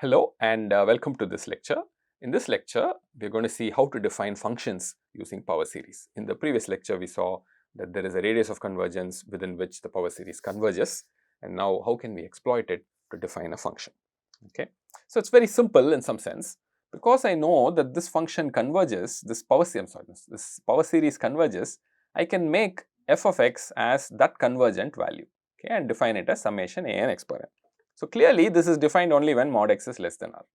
Hello and welcome to this lecture. In this lecture, we are going to see how to define functions using power series. In the previous lecture, we saw that there is a radius of convergence within which the power series converges, and now how can we exploit it to define a function? Okay, so it's very simple in some sense. Because I know that this function converges, this power series converges, I can make f of x as that convergent value, okay, and define it as summation a n x per n. So clearly this is defined only when mod x is less than r.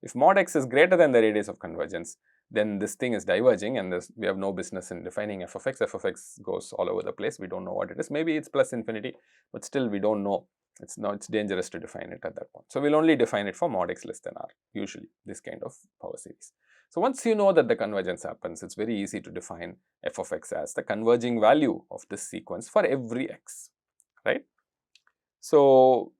If mod x is greater than the radius of convergence, then this thing is diverging and we have no business in defining f of x. F of x goes all over the place, we don't know what it is. Maybe it's plus infinity, but still we don't know. It's dangerous to define it at that point. So we'll only define it for mod x less than r, usually this kind of power series. So once you know that the convergence happens, it's very easy to define f of x as the converging value of this sequence for every x, right? So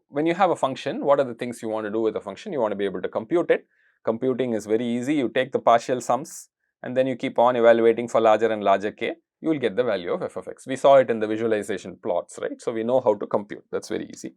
when you have a function, what are the things you want to do with the function? You want to be able to compute it. Computing is very easy. You take the partial sums and then you keep on evaluating for larger and larger k. You will get the value of f of x. We saw it in the visualization plots, right? So we know how to compute. That's very easy.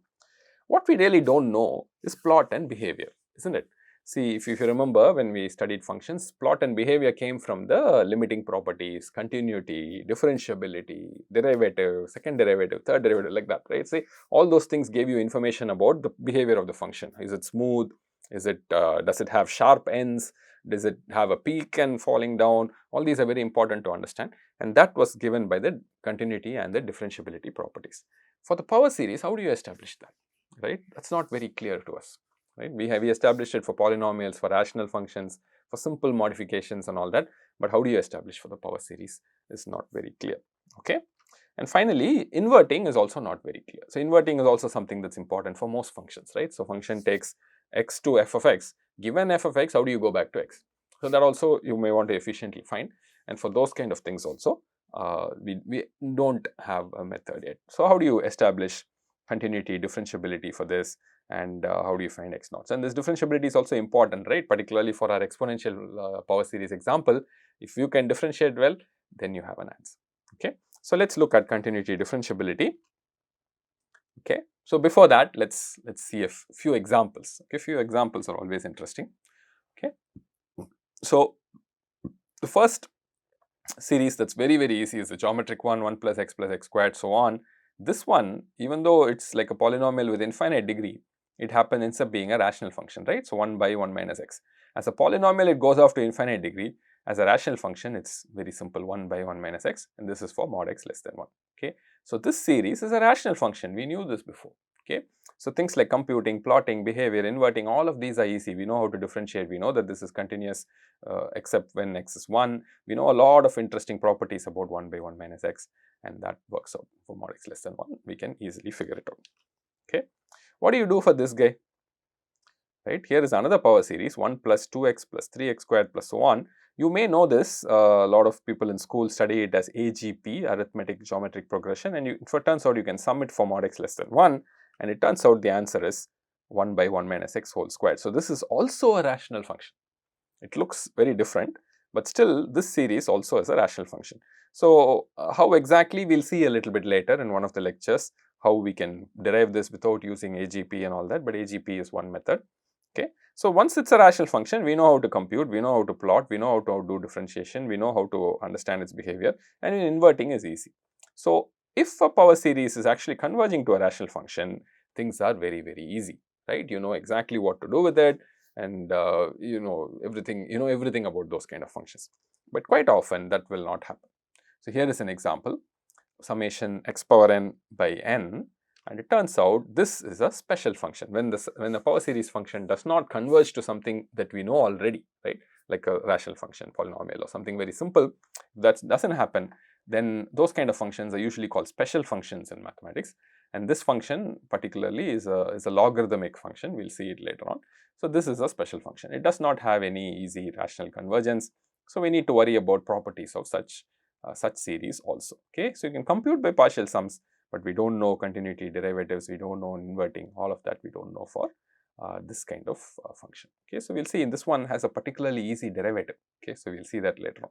What we really don't know is plot and behavior, isn't it? See, if you remember when we studied functions, plot and behavior came from the limiting properties, continuity, differentiability, derivative, second derivative, third derivative, like that, right? See, all those things gave you information about the behavior of the function. Is it smooth? Is it, does it have sharp ends? Does it have a peak and falling down? All these are very important to understand, and that was given by the continuity and the differentiability properties. For the power series, how do you establish that? Right? That's not very clear to us. Right? We established it for polynomials, for rational functions, for simple modifications and all that. But how do you establish for the power series is not very clear. Okay. And finally, inverting is also not very clear. So inverting is also something that's important for most functions, right? So function takes x to f of x. Given f of x, how do you go back to x? So that also you may want to efficiently find. And for those kind of things also, we don't have a method yet. So how do you establish continuity, differentiability for this, and how do you find x naughts? And this differentiability is also important, right? Particularly for our exponential power series example, if you can differentiate well, then you have an answer. Okay, so let's look at continuity differentiability. Okay, so before that, let's see a few examples. Okay, few examples are always interesting. Okay, so the first series that's very easy is the geometric one, 1 plus x squared, so on. This one, even though it's like a polynomial with infinite degree, it ends up being a rational function, right? So 1 by 1 minus x. As a polynomial, it goes off to infinite degree. As a rational function, it's very simple, 1 by 1 minus x, and this is for mod x less than 1. Okay, so this series is a rational function. We knew this before. Okay, so things like computing, plotting, behavior, inverting, all of these are easy. We know how to differentiate. We know that this is continuous except when x is 1. We know a lot of interesting properties about 1 by 1 minus x, and that works out for mod x less than 1. We can easily figure it out. Okay, what do you do for this guy? Right, here is another power series, 1 plus 2x plus 3x squared plus so on. You may know this, a lot of people in school study it as AGP, arithmetic geometric progression, and if it turns out you can sum it for mod x less than 1, and it turns out the answer is 1 by 1 minus x whole squared. So this is also a rational function. It looks very different, but still this series also is a rational function. So how exactly, we'll see a little bit later in one of the lectures how we can derive this without using AGP and all that, but AGP is one method. Okay, so once it's a rational function, we know how to compute, we know how to plot, we know how to do differentiation, we know how to understand its behavior, and in inverting is easy. So if a power series is actually converging to a rational function, things are very easy, right? You know exactly what to do with it, and you know everything about those kind of functions. But quite often that will not happen. So here is an example, summation x power n by n, and it turns out this is a special function. When the power series function does not converge to something that we know already, right, like a rational function, polynomial, or something very simple, that doesn't happen, then those kind of functions are usually called special functions in mathematics. And this function particularly is a logarithmic function. We'll see it later on. So this is a special function. It does not have any easy rational convergence. So we need to worry about properties of such series also. Okay, so you can compute by partial sums, but we don't know continuity, derivatives, we don't know inverting, all of that we don't know for this kind of function. Okay, so we'll see in this one has a particularly easy derivative. Okay, so we'll see that later on.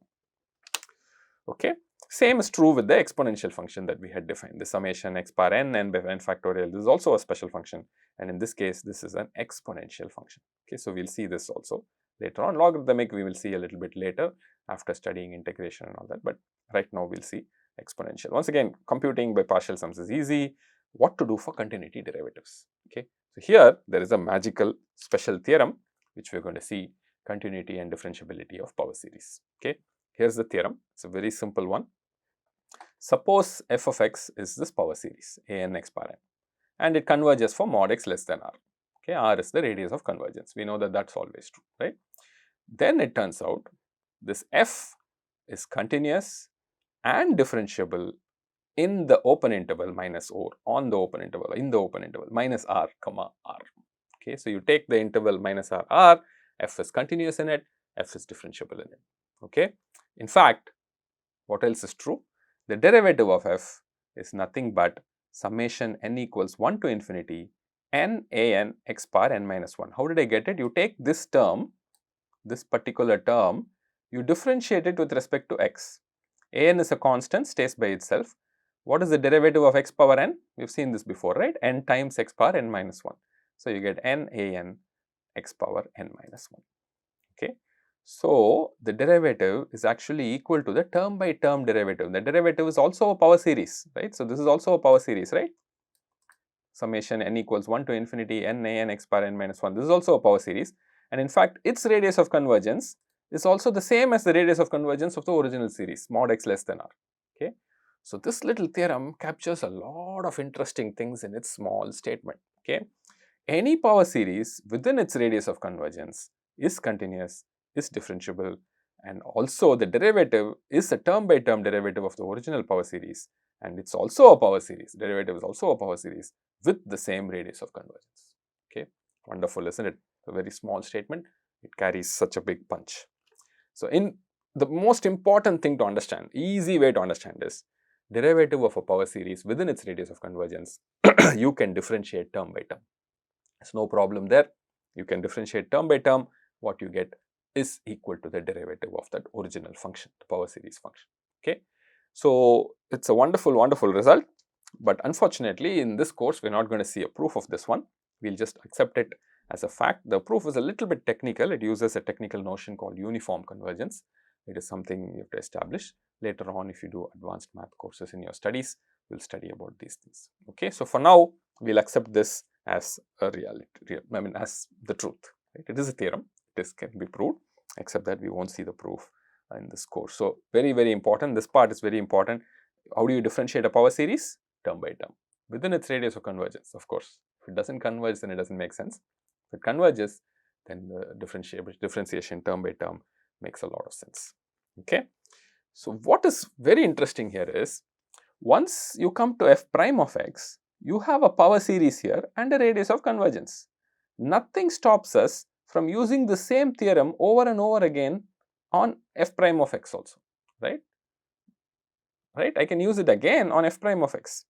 Okay, Same is true with the exponential function that we had defined, the summation x bar n by n factorial. This is also a special function, and in this case this is an exponential function. Okay, so we'll see this also later on. Logarithmic we will see a little bit later after studying integration and all that, but right now we'll see exponential. Once again, computing by partial sums is easy. What to do for continuity derivatives? Okay, so here there is a magical special theorem which we are going to see, continuity and differentiability of power series. Okay, here's the theorem. It's a very simple one. Suppose f of x is this power series a n x bar n, and it converges for mod x less than r. Okay, r is the radius of convergence. We know that that's always true, right? Then it turns out this f is continuous and differentiable in the open interval minus or on the open interval, in the open interval minus r comma r. Okay, so you take the interval minus r, f is continuous in it, f is differentiable in it. Okay, in fact, what else is true? The derivative of f is nothing but summation n equals 1 to infinity n a n x bar n minus 1. How did I get it? You take this term, this particular term, you differentiate it with respect to x. A n is a constant, stays by itself. What is the derivative of x power n? We have seen this before, right? N times x power n minus 1. So, you get n a n x power n minus 1. Okay. So, the derivative is actually equal to the term by term derivative. The derivative is also a power series, right? So, this is also a power series, right? Summation n equals 1 to infinity n a n x bar n minus 1. This is also a power series, and in fact, its radius of convergence is also the same as the radius of convergence of the original series, mod x less than r. Okay. So, this little theorem captures a lot of interesting things in its small statement. Okay. Any power series within its radius of convergence is continuous, is differentiable, and also the derivative is a term by term derivative of the original power series, and it's also a power series. Derivative is also a power series with the same radius of convergence. Okay, wonderful, isn't it? A very small statement, it carries such a big punch. So, in the most important thing to understand, easy way to understand is derivative of a power series within its radius of convergence, you can differentiate term by term. There's no problem there. You can differentiate term by term. What you get is equal to the derivative of that original function, the power series function. Okay. So, it's a wonderful, wonderful result. But unfortunately, in this course, we're not going to see a proof of this one. We'll just accept it as a fact. The proof is a little bit technical. It uses a technical notion called uniform convergence. It is something you have to establish. Later on, if you do advanced math courses in your studies, we'll study about these things. Okay. So, for now, we'll accept this as a reality, as the truth. Right? It is a theorem. This can be proved, except that we won't see the proof in this course. So, very, very important. This part is very important. How do you differentiate a power series? Term by term within its radius of convergence. Of course, if it doesn't converge, then it doesn't make sense. If it converges, then the differentiation term by term makes a lot of sense. Okay. So, what is very interesting here is, once you come to f prime of x, you have a power series here and a radius of convergence. Nothing stops us from using the same theorem over and over again on f prime of x also, right? Right? I can use it again on f prime of x,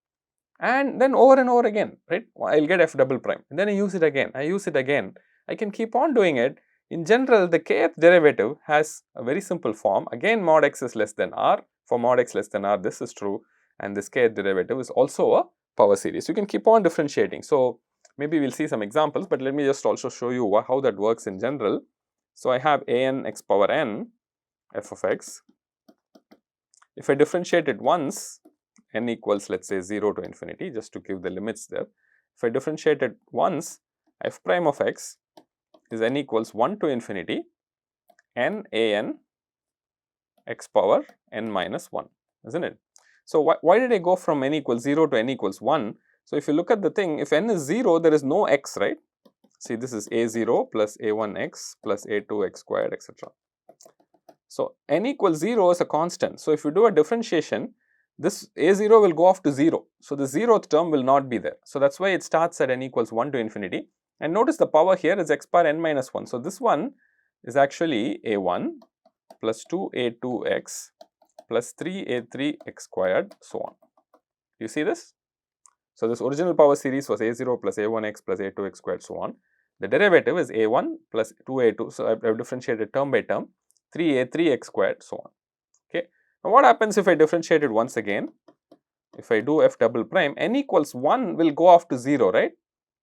and then over and over again, right? I'll get f double prime, and then I use it again, I can keep on doing it. In general, the kth derivative has a very simple form. Again, mod x is less than r. For mod x less than r, this is true, and this kth derivative is also a power series. You can keep on differentiating. So, maybe we'll see some examples, but let me just also show you how that works in general. So, I have a n x power n f of x. If I differentiate it once, n equals, let's say, 0 to infinity, just to give the limits there. If I differentiate it once, f prime of x is n equals 1 to infinity n a n x power n minus 1, isn't it? So, why did I go from n equals 0 to n equals 1? So, if you look at the thing, if n is 0, there is no x, right? See, this is a0 plus a1x plus a2x squared, etc. So, n equals 0 is a constant. So, if you do a differentiation, this a0 will go off to 0. So, the 0th term will not be there. So, that is why it starts at n equals 1 to infinity. And notice the power here is x power n minus 1. So, this one is actually a1 plus 2a2x plus 3a3x squared, so on. You see this? So, this original power series was a0 plus a1x plus a2x squared, so on. The derivative is a1 plus 2a2. So, I have differentiated term by term, 3a3x squared, so on. Okay. Now what happens if I differentiate it once again? If I do f double prime, n equals 1 will go off to 0, right,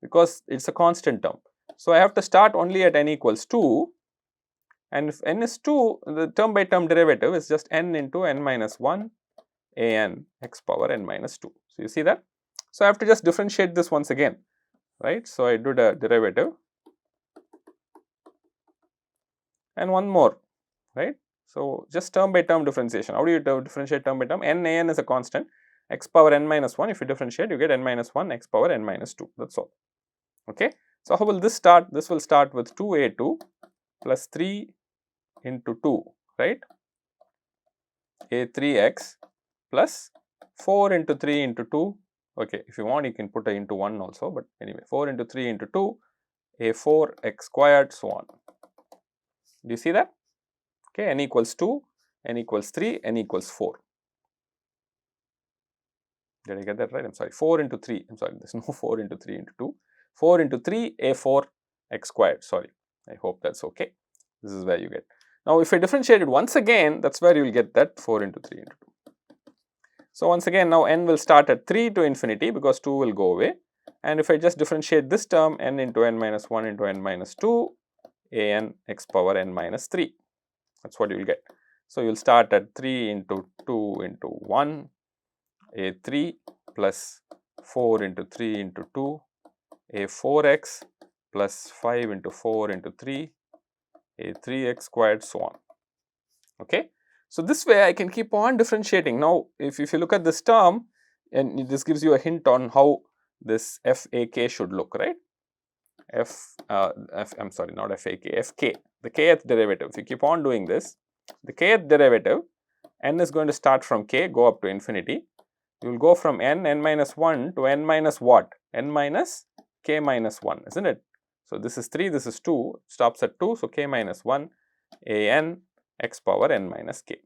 because it is a constant term. So I have to start only at n equals 2, and if n is 2, the term by term derivative is just n into n minus 1 a n x power n minus 2. So you see that? So I have to just differentiate this once again, right. So I do the derivative and one more, right. So just term by term differentiation. How do you differentiate term by term? N a n is a constant, x power n minus 1, if you differentiate you get n minus 1 x power n minus 2, that is all. Okay. So how will this start? This will start with 2a2 plus 3 into 2, right, a3x plus 4 into 3 into 2. Okay, if you want you can put a into 1 also, but anyway 4 into 3 into 2, a4 x squared, so on. Do you see that? Okay, n equals 2, n equals 3, n equals 4. Did I get that right? I am sorry, 4 into 3, I am sorry, there is no 4 into 3 into 2, 4 into 3 a4 x squared, sorry, I hope that is okay. This is where you get. Now if I differentiate it once again, that is where you will get that 4 into 3 into 2. So once again now n will start at 3 to infinity because 2 will go away, and if I just differentiate this term, n into n minus 1 into n minus 2 a n x power n minus 3, that is what you will get. So you will start at 3 into 2 into 1 a3 plus 4 into 3 into 2 a4x plus 5 into 4 into 3 a3x squared, so on. Okay. So this way I can keep on differentiating. Now if you look at this term, and this gives you a hint on how this FAK should look, right? I'm sorry, not FAK, FK, the kth derivative. If you keep on doing this, the kth derivative, n is going to start from k, go up to infinity. You will go from n minus 1 to n minus what? N minus k minus 1, isn't it? So this is 3, this is 2, stops at 2, so k minus 1 a n x power n minus k.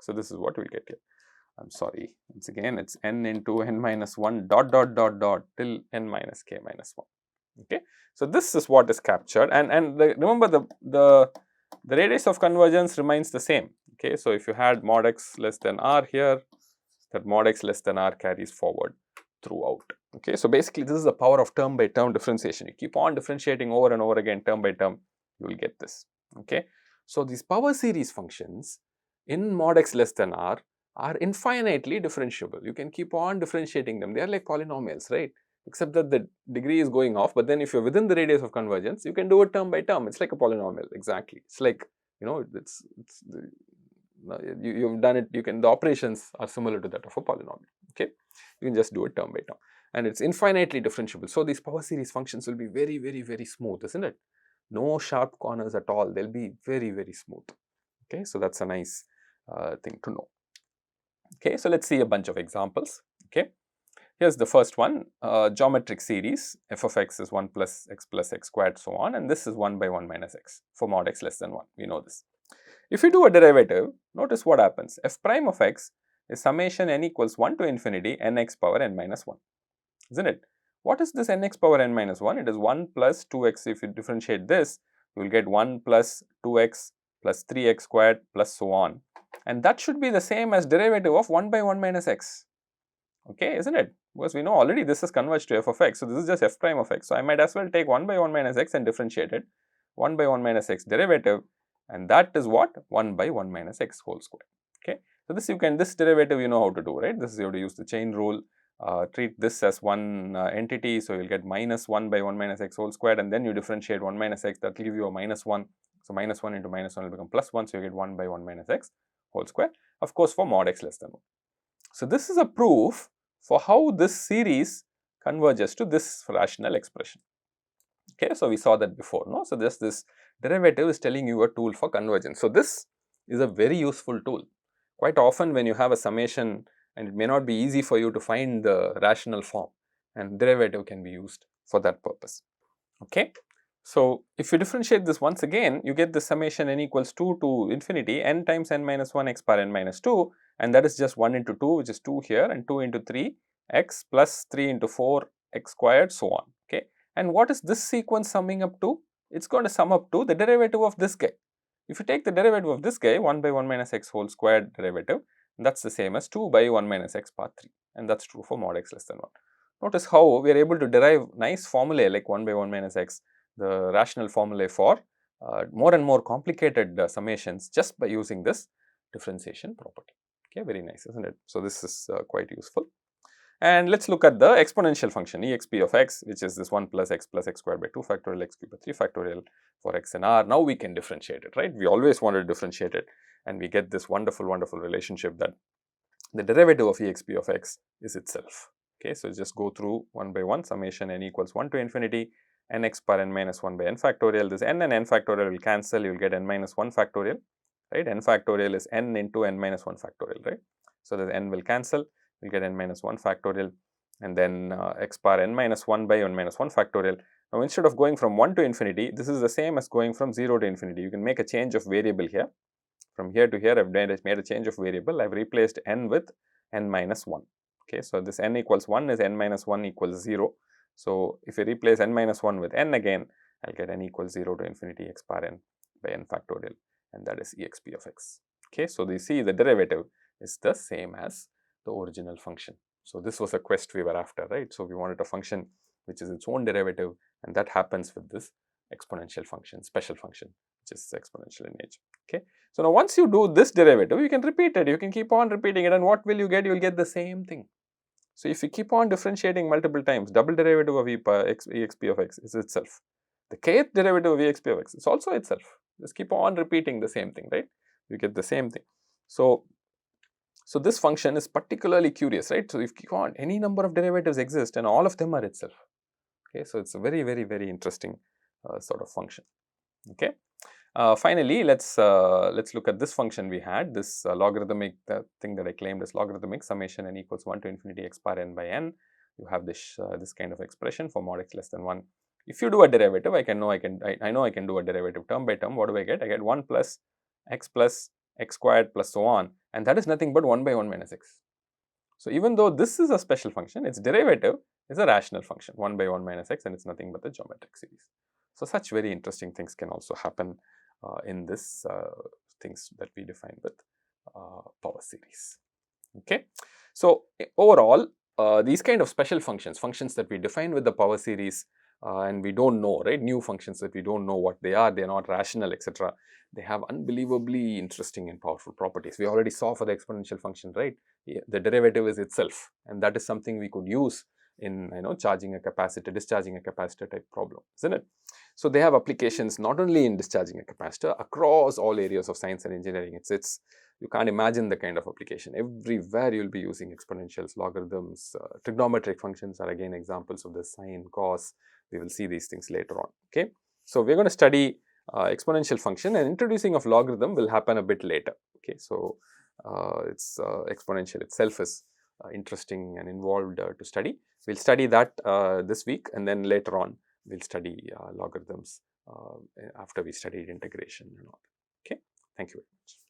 So this is what we will get here. I am sorry, once again it is n into n minus 1 dot dot dot dot till n minus k minus 1. Okay. So this is what is captured, and remember the radius of convergence remains the same. Okay. So if you had mod x less than r here, that mod x less than r carries forward throughout. Okay. So basically this is the power of term by term differentiation. You keep on differentiating over and over again term by term, you will get this. Okay. So these power series functions in mod x less than r are infinitely differentiable. You can keep on differentiating them. They are like polynomials, right? Except that the degree is going off, but then if you are within the radius of convergence, you can do it term by term. It's like a polynomial, exactly. It's like, you know, you've done it, the operations are similar to that of a polynomial. Okay, you can just do it term by term, and it's infinitely differentiable. So these power series functions will be very, very, very smooth, isn't it? No sharp corners at all. They'll be very, very smooth. Okay, so that's a nice thing to know. Okay, so let's see a bunch of examples. Okay, here's the first one, geometric series, f of x is 1 plus x squared, so on, and this is 1 by 1 minus x for mod x less than 1. We know this. If you do a derivative, notice what happens. F prime of x is summation n equals 1 to infinity n x power n minus 1, isn't it? What is this n x power n minus 1? It is 1 plus 2x. If you differentiate this, you will get 1 plus 2x plus 3x squared plus so on, and that should be the same as derivative of 1 by 1 minus x. Okay, isn't it? Because we know already this is converged to f of x, so this is just f prime of x. So I might as well take 1 by 1 minus x and differentiate it, 1 by 1 minus x derivative, and that is what? 1 by 1 minus x whole square. Okay, so this derivative you know how to do, right? This is you have to use the chain rule, treat this as one entity, so you'll get minus 1 by 1 minus x whole squared, and then you differentiate 1 minus x, that will give you a minus 1. So minus 1 into minus 1 will become plus 1, so you get 1 by 1 minus x whole square, of course for mod x less than 1. So this is a proof for how this series converges to this rational expression. Okay, so we saw that before, no? So this derivative is telling you a tool for convergence. So this is a very useful tool. Quite often when you have a summation and it may not be easy for you to find the rational form, and derivative can be used for that purpose. Okay, so if you differentiate this once again, you get the summation n equals 2 to infinity n times n minus 1 x power n minus 2, and that is just 1 into 2, which is 2 here, and 2 into 3 x plus 3 into 4 x squared, so on. Okay, and what is this sequence summing up to? It's going to sum up to the derivative of this guy. If you take the derivative of this guy, 1 by 1 minus x whole squared derivative, That is the same as 2 by 1 minus x power 3, and that is true for mod x less than 1. Notice how we are able to derive nice formulae like 1 by 1 minus x, the rational formulae for more and more complicated summations just by using this differentiation property. Okay, very nice, isn't it? So, this is quite useful. And let us look at the exponential function exp of x, which is this 1 plus x squared by 2 factorial x cubed by 3 factorial for x and r. Now, we can differentiate it, right? We always wanted to differentiate it, and we get this wonderful relationship that the derivative of exp of x is itself. Okay, so just go through 1 by 1 summation n equals 1 to infinity n x power n minus 1 by n factorial. This n and n factorial will cancel, you will get n minus 1 factorial, right? N factorial is n into n minus 1 factorial, right? So, the n will cancel, we will get n minus 1 factorial, and then x power n minus 1 by n minus 1 factorial. Now, instead of going from 1 to infinity, this is the same as going from 0 to infinity. You can make a change of variable here. From here to here, I have made a change of variable. I have replaced n with n minus 1. Okay, so this n equals 1 is n minus 1 equals 0. So, if you replace n minus 1 with n again, I will get n equals 0 to infinity x power n by n factorial, and that is exp of x. Okay, so you see the derivative is the same as the original function. So, this was a quest we were after, right? So, we wanted a function which is its own derivative, and that happens with this exponential function, special function, which is exponential in nature. Okay. So, now once you do this derivative, you can repeat it, you can keep on repeating it, and what will you get? You will get the same thing. So, if you keep on differentiating multiple times, double derivative of exp of x is itself. The kth derivative of exp of x is also itself. Just keep on repeating the same thing, right? You get the same thing. So, this function is particularly curious, right? So, if you keep on, any number of derivatives exist and all of them are itself. Okay, so it's a very interesting sort of function. Okay. Finally, let's look at this function we had, this logarithmic thing that I claimed as logarithmic summation n equals 1 to infinity x power n by n. You have this this kind of expression for mod x less than 1. If you do a derivative, I know I can do a derivative term by term. What do I get? I get 1 plus x squared plus so on, and that is nothing but 1 by 1 minus x. So, even though this is a special function, its derivative is a rational function 1 by 1 minus x, and it is nothing but the geometric series. So, such very interesting things can also happen in this things that we define with power series. Okay. So, overall these kind of special functions that we define with the power series and we do not know, right, new functions that we do not know what they are not rational, etc. They have unbelievably interesting and powerful properties. We already saw for the exponential function, right, the derivative is itself, and that is something we could use in charging a capacitor, discharging a capacitor type problem, isn't it? So, they have applications not only in discharging a capacitor, across all areas of science and engineering. You can't imagine the kind of application. Everywhere you will be using exponentials, logarithms, trigonometric functions are again examples of the sine, cos. We will see these things later on. Okay. So, we are going to study exponential function, and introducing of logarithm will happen a bit later. Okay. So, exponential itself is interesting and involved to study. We will study that this week, and then later on we will study logarithms after we studied integration and all. Okay. Thank you very much.